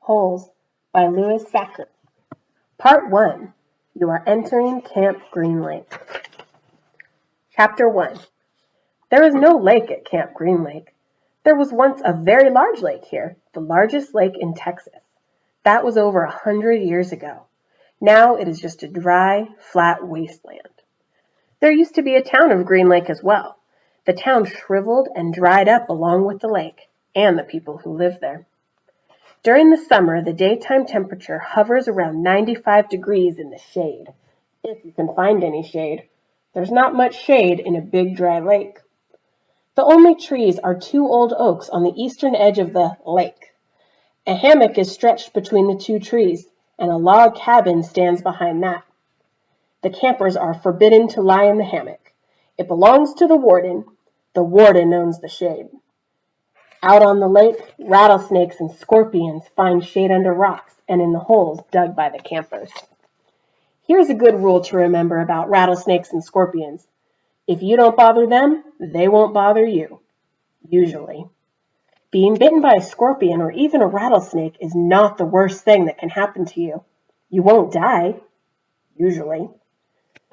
Holes by Louis Sacker. Part 1. You are entering Camp Green Lake. Chapter 1. There is no lake at Camp Green Lake. There was once a very large lake here, the largest lake in Texas. That was over 100 years ago. Now it is just a dry, flat wasteland. There used to be a town of Green Lake as well. The town shriveled and dried up along with the lake and the people who lived there. During the summer, the daytime temperature hovers around 95 degrees in the shade, if you can find any shade. There's not much shade in a big dry lake. The only trees are 2 old oaks on the eastern edge of the lake. A hammock is stretched between the 2 trees, and a log cabin stands behind that. The campers are forbidden to lie in the hammock. It belongs to the warden. The warden owns the shade. Out on the lake, rattlesnakes and scorpions find shade under rocks and in the holes dug by the campers. Here's a good rule to remember about rattlesnakes and scorpions. If you don't bother them, they won't bother you. Usually. Being bitten by a scorpion or even a rattlesnake is not the worst thing that can happen to you. You won't die. Usually.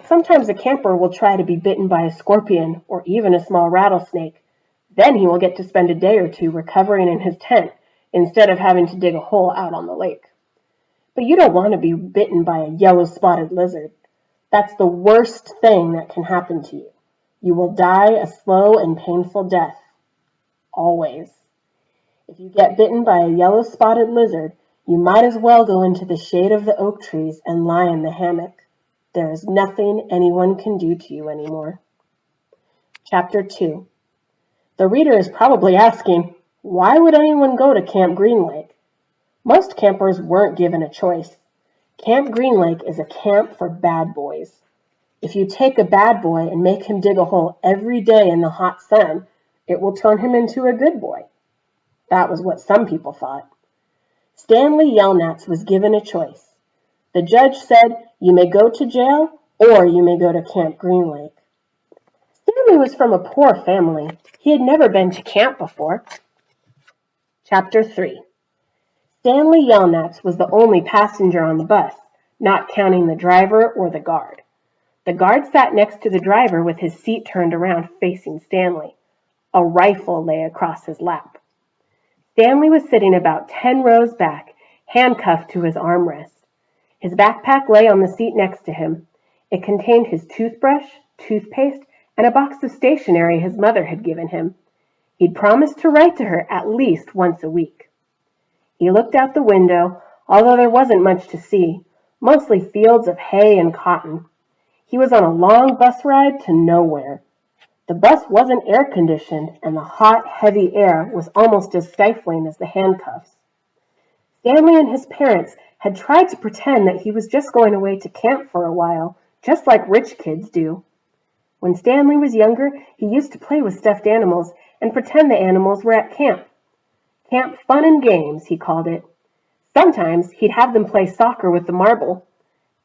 Sometimes a camper will try to be bitten by a scorpion or even a small rattlesnake. Then he will get to spend a day or 2 recovering in his tent instead of having to dig a hole out on the lake. But you don't want to be bitten by a yellow-spotted lizard. That's the worst thing that can happen to you. You will die a slow and painful death. Always. If you get bitten by a yellow-spotted lizard, you might as well go into the shade of the oak trees and lie in the hammock. There is nothing anyone can do to you anymore. Chapter 2. The reader is probably asking, why would anyone go to Camp Green Lake? Most campers weren't given a choice. Camp Green Lake is a camp for bad boys. If you take a bad boy and make him dig a hole every day in the hot sun, it will turn him into a good boy. That was what some people thought. Stanley Yelnats was given a choice. The judge said, you may go to jail or you may go to Camp Green Lake. Stanley was from a poor family. He had never been to camp before. Chapter 3. Stanley Yelnats was the only passenger on the bus, not counting the driver or the guard. The guard sat next to the driver with his seat turned around facing Stanley. A rifle lay across his lap. Stanley was sitting about 10 rows back, handcuffed to his armrest. His backpack lay on the seat next to him. It contained his toothbrush, toothpaste, and a box of stationery his mother had given him. He'd promised to write to her at least once a week. He looked out the window, although there wasn't much to see, mostly fields of hay and cotton. He was on a long bus ride to nowhere. The bus wasn't air-conditioned, and the hot, heavy air was almost as stifling as the handcuffs. Stanley and his parents had tried to pretend that he was just going away to camp for a while, just like rich kids do. When Stanley was younger, he used to play with stuffed animals and pretend the animals were at camp. Camp Fun and Games, he called it. Sometimes he'd have them play soccer with the marble.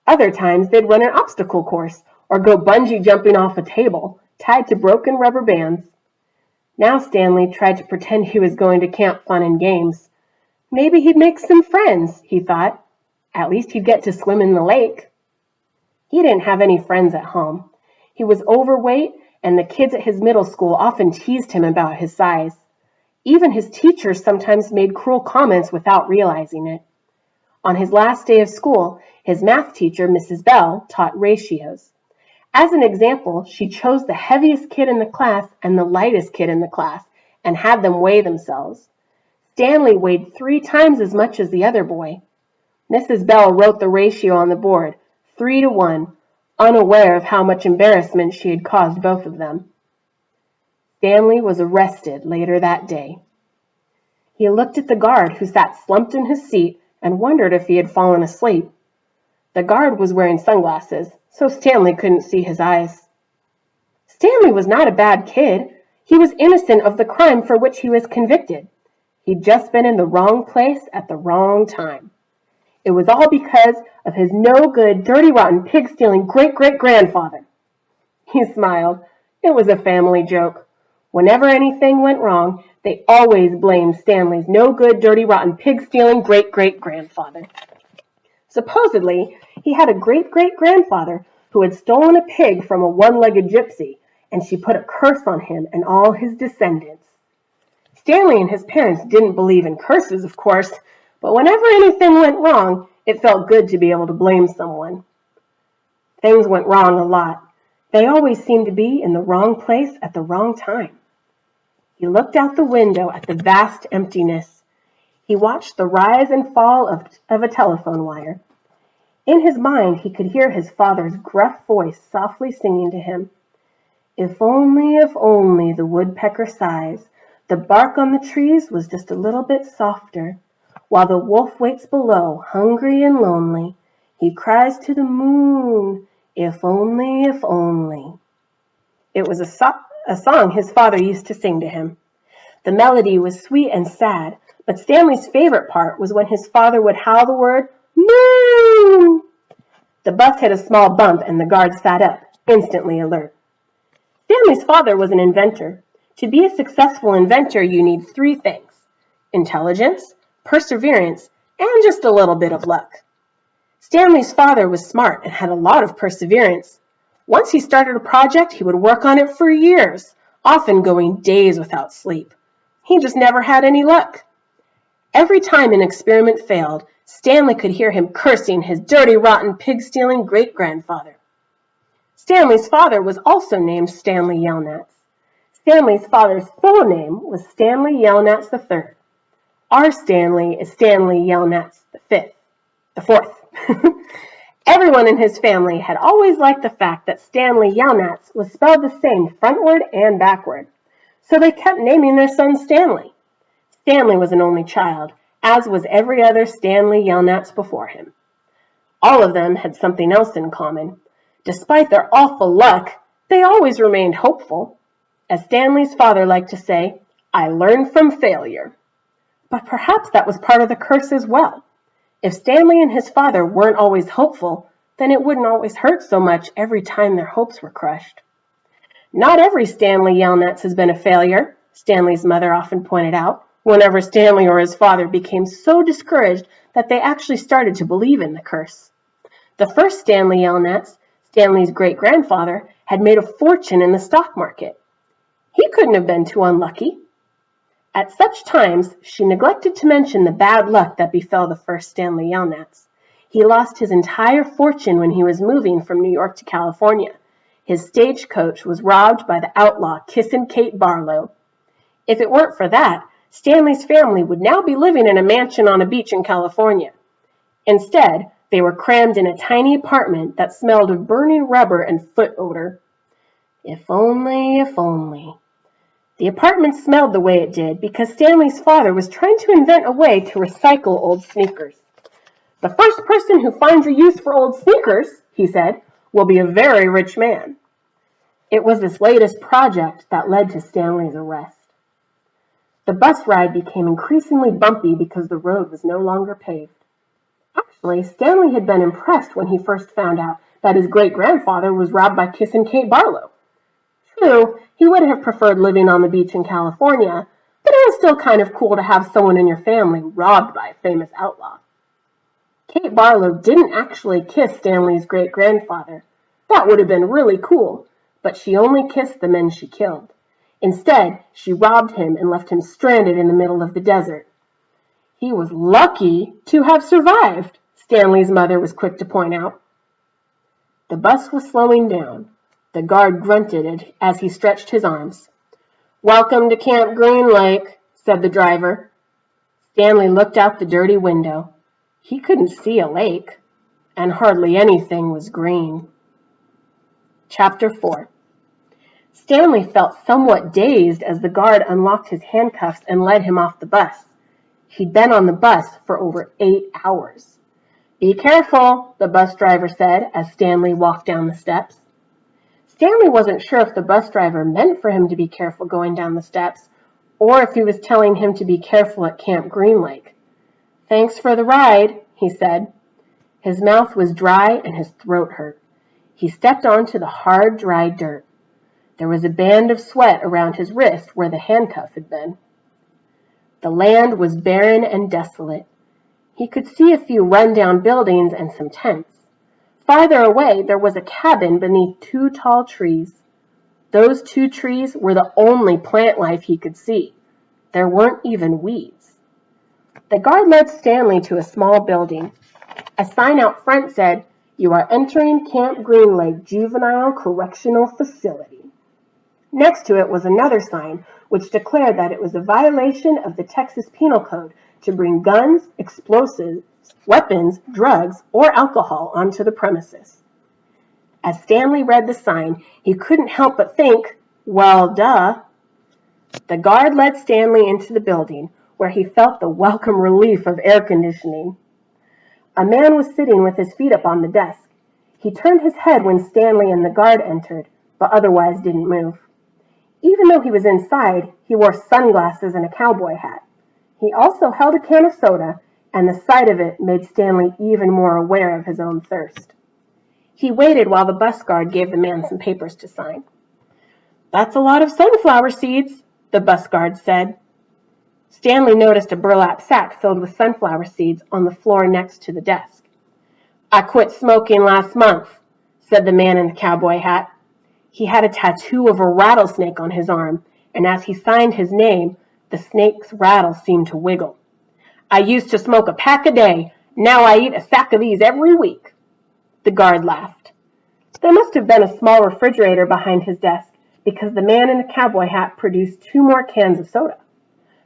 Other times they'd run an obstacle course or go bungee jumping off a table, tied to broken rubber bands. Now Stanley tried to pretend he was going to Camp Fun and Games. Maybe he'd make some friends, he thought. At least he'd get to swim in the lake. He didn't have any friends at home. He was overweight, and the kids at his middle school often teased him about his size. Even his teachers sometimes made cruel comments without realizing it. On his last day of school, his math teacher, Mrs. Bell, taught ratios. As an example, she chose the heaviest kid in the class and the lightest kid in the class and had them weigh themselves. Stanley weighed 3 times as much as the other boy. Mrs. Bell wrote the ratio on the board, 3 to 1, unaware of how much embarrassment she had caused both of them. Stanley was arrested later that day. He looked at the guard who sat slumped in his seat and wondered if he had fallen asleep. The guard was wearing sunglasses, so Stanley couldn't see his eyes. Stanley was not a bad kid. He was innocent of the crime for which he was convicted. He'd just been in the wrong place at the wrong time. It was all because of his no-good, dirty, rotten, pig-stealing great-great-grandfather. He smiled. It was a family joke. Whenever anything went wrong, They always blamed Stanley's no-good, dirty, rotten, pig-stealing great-great-grandfather. Supposedly, he had a great-great-grandfather who had stolen a pig from a one-legged gypsy, and she put a curse on him and all his descendants. Stanley and his parents didn't believe in curses, of course, but whenever anything went wrong, it felt good to be able to blame someone. Things went wrong a lot. They always seemed to be in the wrong place at the wrong time. He looked out the window at the vast emptiness. He watched the rise and fall of a telephone wire. In his mind, he could hear his father's gruff voice softly singing to him. If only, the woodpecker sighs, the bark on the trees was just a little bit softer. While the wolf waits below, hungry and lonely, he cries to the moon, if only. It was a song his father used to sing to him. The melody was sweet and sad, but Stanley's favorite part was when his father would howl the word, moon! The bus hit a small bump and the guard sat up, instantly alert. Stanley's father was an inventor. To be a successful inventor, you need 3 things: intelligence, perseverance, and just a little bit of luck. Stanley's father was smart and had a lot of perseverance. Once he started a project, he would work on it for years, often going days without sleep. He just never had any luck. Every time an experiment failed, Stanley could hear him cursing his dirty, rotten, pig-stealing great-grandfather. Stanley's father was also named Stanley Yelnats. Stanley's father's full name was Stanley Yelnats III. Our Stanley is Stanley Yelnats the fourth. Everyone in his family had always liked the fact that Stanley Yelnats was spelled the same frontward and backward, so they kept naming their son Stanley. Stanley was an only child, as was every other Stanley Yelnats before him. All of them had something else in common. Despite their awful luck, they always remained hopeful. As Stanley's father liked to say, I learned from failure. But perhaps that was part of the curse as well. If Stanley and his father weren't always hopeful, then it wouldn't always hurt so much every time their hopes were crushed. Not every Stanley Yelnats has been a failure, Stanley's mother often pointed out, whenever Stanley or his father became so discouraged that they actually started to believe in the curse. The first Stanley Yelnats, Stanley's great-grandfather, had made a fortune in the stock market. He couldn't have been too unlucky. At such times, she neglected to mention the bad luck that befell the first Stanley Yelnats. He lost his entire fortune when he was moving from New York to California. His stagecoach was robbed by the outlaw Kissin' Kate Barlow. If it weren't for that, Stanley's family would now be living in a mansion on a beach in California. Instead, they were crammed in a tiny apartment that smelled of burning rubber and foot odor. If only. The apartment smelled the way it did because Stanley's father was trying to invent a way to recycle old sneakers. The first person who finds a use for old sneakers, he said, will be a very rich man. It was this latest project that led to Stanley's arrest. The bus ride became increasingly bumpy because the road was no longer paved. Actually, Stanley had been impressed when he first found out that his great-grandfather was robbed by Kissin' Kate Barlow. True, he would have preferred living on the beach in California, but it was still kind of cool to have someone in your family robbed by a famous outlaw. Kate Barlow didn't actually kiss Stanley's great-grandfather. That would have been really cool, but she only kissed the men she killed. Instead, she robbed him and left him stranded in the middle of the desert. He was lucky to have survived, Stanley's mother was quick to point out. The bus was slowing down. The guard grunted as he stretched his arms. Welcome to Camp Green Lake, said the driver. Stanley looked out the dirty window. He couldn't see a lake, and hardly anything was green. Chapter 4. Stanley felt somewhat dazed as the guard unlocked his handcuffs and led him off the bus. He'd been on the bus for over 8 hours. Be careful, the bus driver said as Stanley walked down the steps. Stanley wasn't sure if the bus driver meant for him to be careful going down the steps, or if he was telling him to be careful at Camp Green Lake. Thanks for the ride, he said. His mouth was dry and his throat hurt. He stepped onto the hard, dry dirt. There was a band of sweat around his wrist where the handcuff had been. The land was barren and desolate. He could see a few run-down buildings and some tents. Farther away, there was a cabin beneath 2 tall trees. Those 2 trees were the only plant life he could see. There weren't even weeds. The guard led Stanley to a small building. A sign out front said, "You are entering Camp Green Lake Juvenile Correctional Facility." Next to it was another sign which declared that it was a violation of the Texas Penal Code to bring guns, explosives, weapons, drugs, or alcohol onto the premises. As Stanley read the sign, he couldn't help but think, well, duh. The guard led Stanley into the building, where he felt the welcome relief of air conditioning. A man was sitting with his feet up on the desk. He turned his head when Stanley and the guard entered, but otherwise didn't move. Even though he was inside, he wore sunglasses and a cowboy hat. He also held a can of soda, and the sight of it made Stanley even more aware of his own thirst. He waited while the bus guard gave the man some papers to sign. "That's a lot of sunflower seeds," the bus guard said. Stanley noticed a burlap sack filled with sunflower seeds on the floor next to the desk. "I quit smoking last month," said the man in the cowboy hat. He had a tattoo of a rattlesnake on his arm, and as he signed his name, the snake's rattle seemed to wiggle. "I used to smoke a pack a day. Now I eat a sack of these every week." The guard laughed. There must have been a small refrigerator behind his desk, because the man in the cowboy hat produced 2 more cans of soda.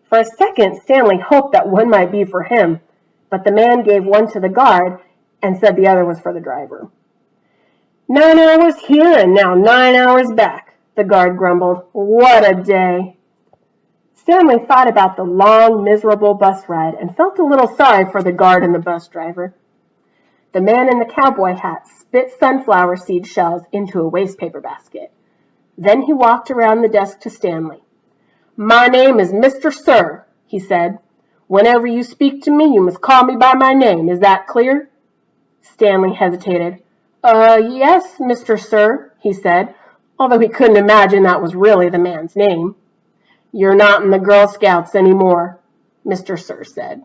For a second, Stanley hoped that one might be for him, but the man gave one to the guard and said the other was for the driver. "9 hours here and now 9 hours back," the guard grumbled. "What a day." Stanley thought about the long, miserable bus ride and felt a little sorry for the guard and the bus driver. The man in the cowboy hat spit sunflower seed shells into a wastepaper basket. Then he walked around the desk to Stanley. "My name is Mr. Sir," he said. "Whenever you speak to me, you must call me by my name. Is that clear?" Stanley hesitated. Yes, Mr. Sir," he said, although he couldn't imagine that was really the man's name. "You're not in the Girl Scouts anymore," Mr. Sir said.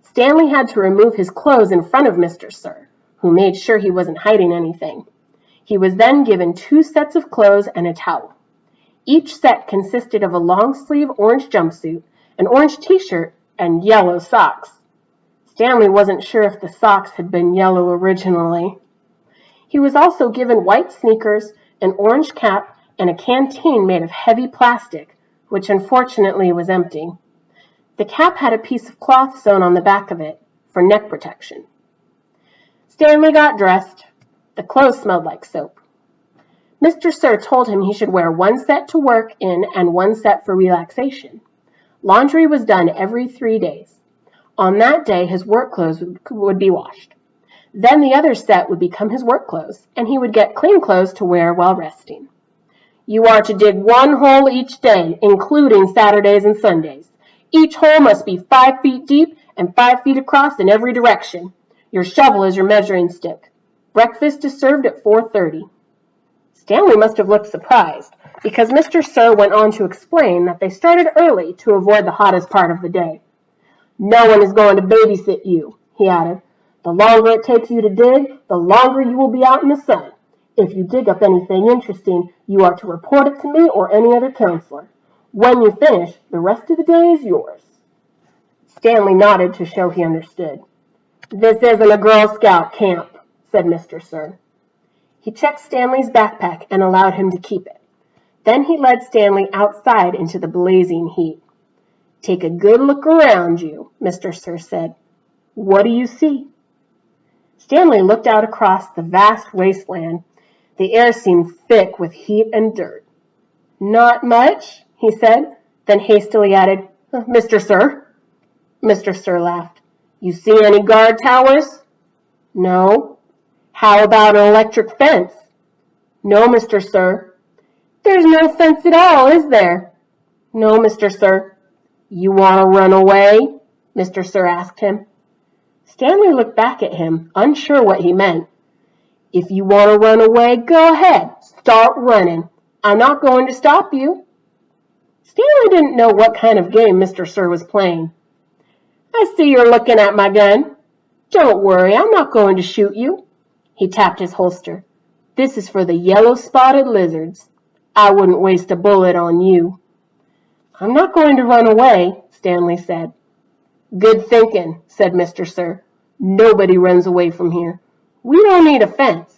Stanley had to remove his clothes in front of Mr. Sir, who made sure he wasn't hiding anything. He was then given 2 sets of clothes and a towel. Each set consisted of a long-sleeve orange jumpsuit, an orange t-shirt, and yellow socks. Stanley wasn't sure if the socks had been yellow originally. He was also given white sneakers, an orange cap, and a canteen made of heavy plastic, which unfortunately was empty. The cap had a piece of cloth sewn on the back of it, for neck protection. Stanley got dressed. The clothes smelled like soap. Mr. Sir told him he should wear 1 set to work in and 1 set for relaxation. Laundry was done every 3 days. On that day, his work clothes would be washed. Then the other set would become his work clothes, and he would get clean clothes to wear while resting. "You are to dig 1 hole each day, including Saturdays and Sundays. Each hole must be 5 feet deep and 5 feet across in every direction. Your shovel is your measuring stick. Breakfast is served at 4:30. Stanley must have looked surprised, because Mr. Sir went on to explain that they started early to avoid the hottest part of the day. "No one is going to babysit you," he added. "The longer it takes you to dig, the longer you will be out in the sun. If you dig up anything interesting, you are to report it to me or any other counselor. When you finish, the rest of the day is yours." Stanley nodded to show he understood. "This isn't a Girl Scout camp," said Mr. Sir. He checked Stanley's backpack and allowed him to keep it. Then he led Stanley outside into the blazing heat. "Take a good look around you," Mr. Sir said. "What do you see?" Stanley looked out across the vast wasteland. The air seemed thick with heat and dirt. "Not much," he said, then hastily added, "Mr. Sir." Mr. Sir laughed. "You see any guard towers?" "No." "How about an electric fence?" "No, Mr. Sir." "There's no fence at all, is there?" "No, Mr. Sir." "You want to run away?" Mr. Sir asked him. Stanley looked back at him, unsure what he meant. "If you want to run away, go ahead. Start running. I'm not going to stop you." Stanley didn't know what kind of game Mr. Sir was playing. I see you're looking at my gun. Don't worry, I'm not going to shoot you. He tapped his holster. This is for the yellow-spotted lizards. I wouldn't waste a bullet on you. I'm not going to run away, Stanley said. Good thinking, said Mr. Sir. Nobody runs away from here. We don't need a fence.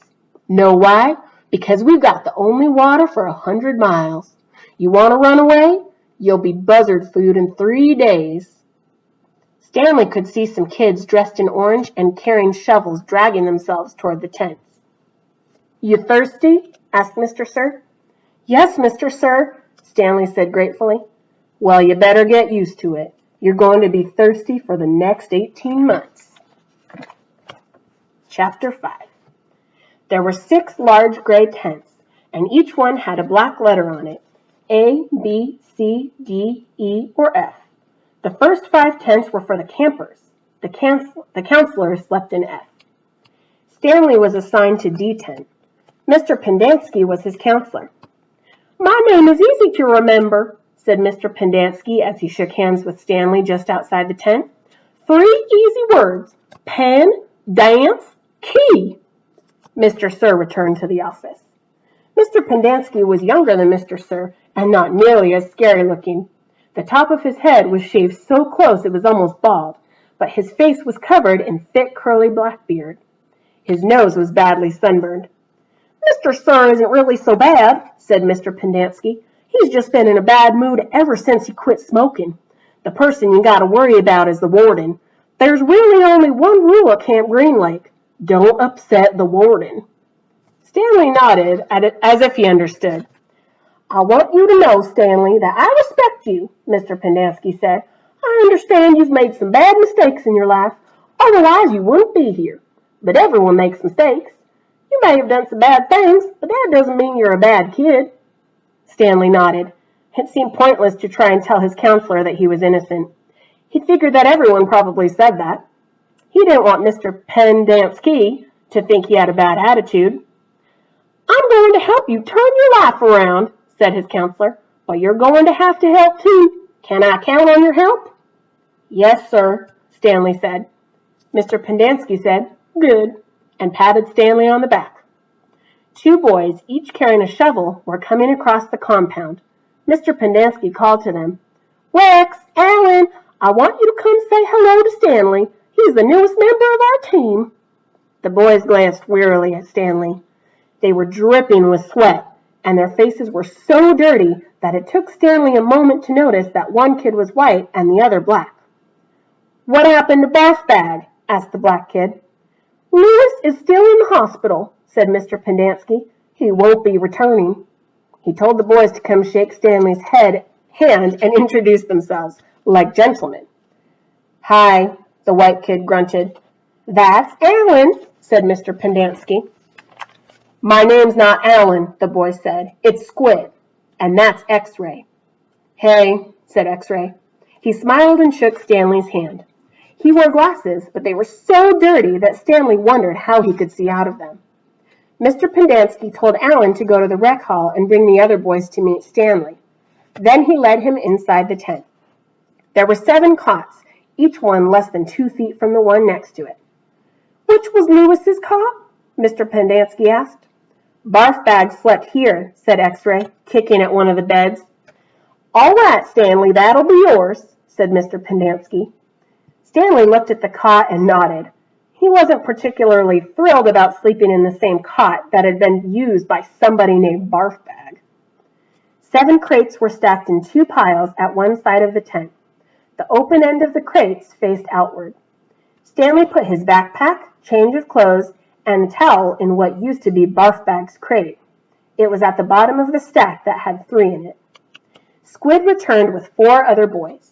Know why? Because we've got the only water for 100 miles. You want to run away? You'll be buzzard food in 3 days. Stanley could see some kids dressed in orange and carrying shovels dragging themselves toward the tents. You thirsty? Asked Mr. Sir. Yes, Mr. Sir, Stanley said gratefully. Well, you better get used to it. You're going to be thirsty for the next 18 months. Chapter 5. There were 6 large gray tents, and each one had a black letter on it, A, B, C, D, E, or F. The first 5 tents were for the campers. The counselors slept in F. Stanley was assigned to D tent. Mr. Pendanski was his counselor. My name is easy to remember, said Mr. Pendanski as he shook hands with Stanley just outside the tent. 3 easy words, pen, dance, key. Mr. Sir returned to the office. Mr. Pendanski was younger than Mr. Sir and not nearly as scary looking. The top of his head was shaved so close it was almost bald, but his face was covered in thick curly black beard. His nose was badly sunburned. Mr. Sir isn't really so bad, said Mr. Pendanski. He's just been in a bad mood ever since he quit smoking. The person you got to worry about is the warden. There's really only one rule at Camp Green Lake. Don't upset the warden. Stanley nodded as if he understood. I want you to know, Stanley, that I respect you, Mr. Pendanski said. I understand you've made some bad mistakes in your life. Otherwise, you wouldn't be here. But everyone makes mistakes. You may have done some bad things, but that doesn't mean you're a bad kid. Stanley nodded. It seemed pointless to try and tell his counselor that he was innocent. He figured that everyone probably said that. He didn't want Mr. Pendanski to think he had a bad attitude. I'm going to help you turn your life around, said his counselor, but you're going to have to help too. Can I count on your help? Yes, sir, Stanley said. Mr. Pendanski said, good, and patted Stanley on the back. 2 boys, each carrying a shovel, were coming across the compound. Mr. Pendanski called to them. Rex, Alan, I want you to come say hello to Stanley. He's the newest member of our team. The boys glanced wearily at Stanley. They were dripping with sweat, and their faces were so dirty that it took Stanley a moment to notice that one kid was white and the other black. What happened to Barf Bag? Asked the black kid. Lewis is still in the hospital, said Mr. Pendanski. He won't be returning. He told the boys to come shake Stanley's hand and introduce themselves, like gentlemen. Hi, the white kid grunted. That's Alan, said Mr. Pendanski. My name's not Alan, the boy said. It's Squid, and that's X-Ray. Hey, said X-Ray. He smiled and shook Stanley's hand. He wore glasses, but they were so dirty that Stanley wondered how he could see out of them. Mr. Pendanski told Alan to go to the rec hall and bring the other boys to meet Stanley. Then he led him inside the tent. There were 7 cots, each one less than 2 feet from the one next to it. Which was Lewis's cot? Mr. Pendanski asked. Barf Bag slept here, said X-Ray, kicking at one of the beds. All right, Stanley, that'll be yours, said Mr. Pendanski. Stanley looked at the cot and nodded. He wasn't particularly thrilled about sleeping in the same cot that had been used by somebody named Barf Bag. 7 crates were stacked in 2 piles at one side of the tent. The open end of the crates faced outward. Stanley put his backpack, change of clothes, and a towel in what used to be Barf Bag's crate. It was at the bottom of the stack that had 3 in it. Squid returned with 4 other boys.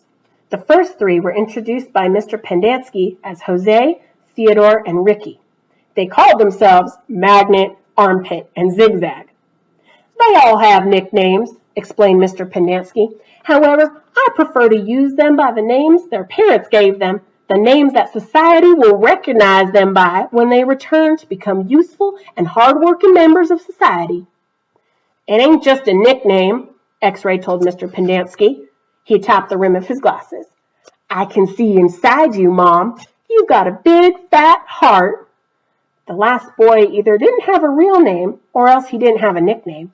The first 3 were introduced by Mr. Pendanski as Jose, Theodore, and Ricky. They called themselves Magnet, Armpit, and Zigzag. They all have nicknames, explained Mr. Pendanski. However, I prefer to use them by the names their parents gave them, the names that society will recognize them by when they return to become useful and hard-working members of society. It ain't just a nickname, X-Ray told Mr. Pendanski. He tapped the rim of his glasses. I can see inside you, Mom. You've got a big, fat heart. The last boy either didn't have a real name or else he didn't have a nickname.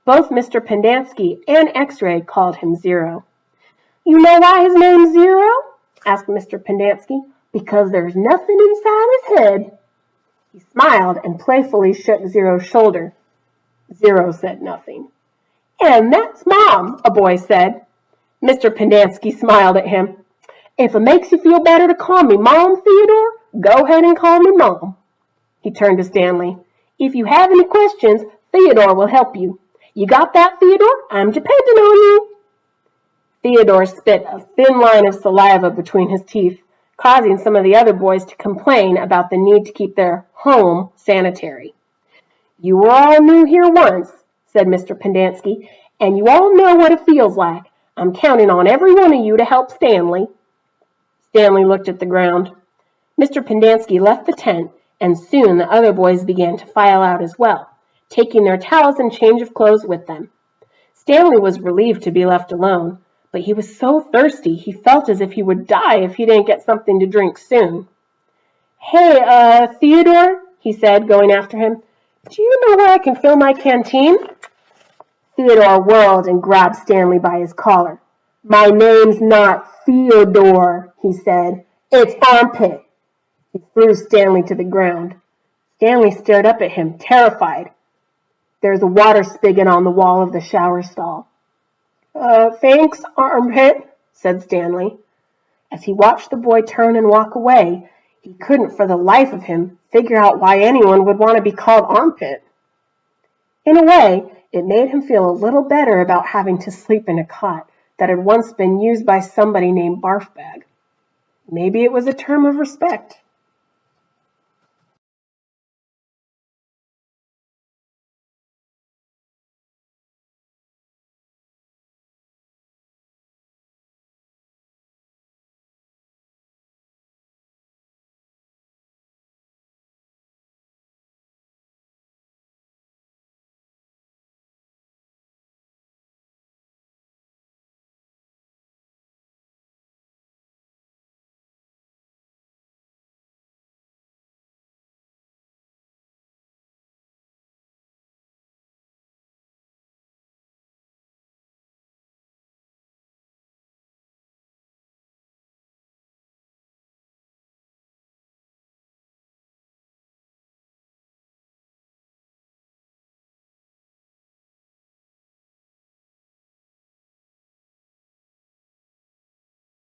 Both Mr. Pendanski and X-Ray called him Zero. You know why his name's Zero? Asked Mr. Pendanski. Because there's nothing inside his head. He smiled and playfully shook Zero's shoulder. Zero said nothing. And that's Mom, a boy said. Mr. Pendanski smiled at him. If it makes you feel better to call me Mom, Theodore, go ahead and call me Mom. He turned to Stanley. If you have any questions, Theodore will help you. You got that, Theodore? I'm depending on you. Theodore spit a thin line of saliva between his teeth, causing some of the other boys to complain about the need to keep their home sanitary. You were all new here once, said Mr. Pendanski, and you all know what it feels like. I'm counting on every one of you to help Stanley. Stanley looked at the ground. Mr. Pendanski left the tent, and soon the other boys began to file out as well, taking their towels and change of clothes with them. Stanley was relieved to be left alone, but he was so thirsty he felt as if he would die if he didn't get something to drink soon. Hey, Theodore, he said, going after him. Do you know where I can fill my canteen? Theodore whirled and grabbed Stanley by his collar. My name's not Theodore, he said. It's Armpit. He threw Stanley to the ground. Stanley stared up at him, terrified. There's a water spigot on the wall of the shower stall. Thanks, Armpit, said Stanley. As he watched the boy turn and walk away, he couldn't for the life of him figure out why anyone would want to be called Armpit. In a way, it made him feel a little better about having to sleep in a cot that had once been used by somebody named Barfbag. Maybe it was a term of respect.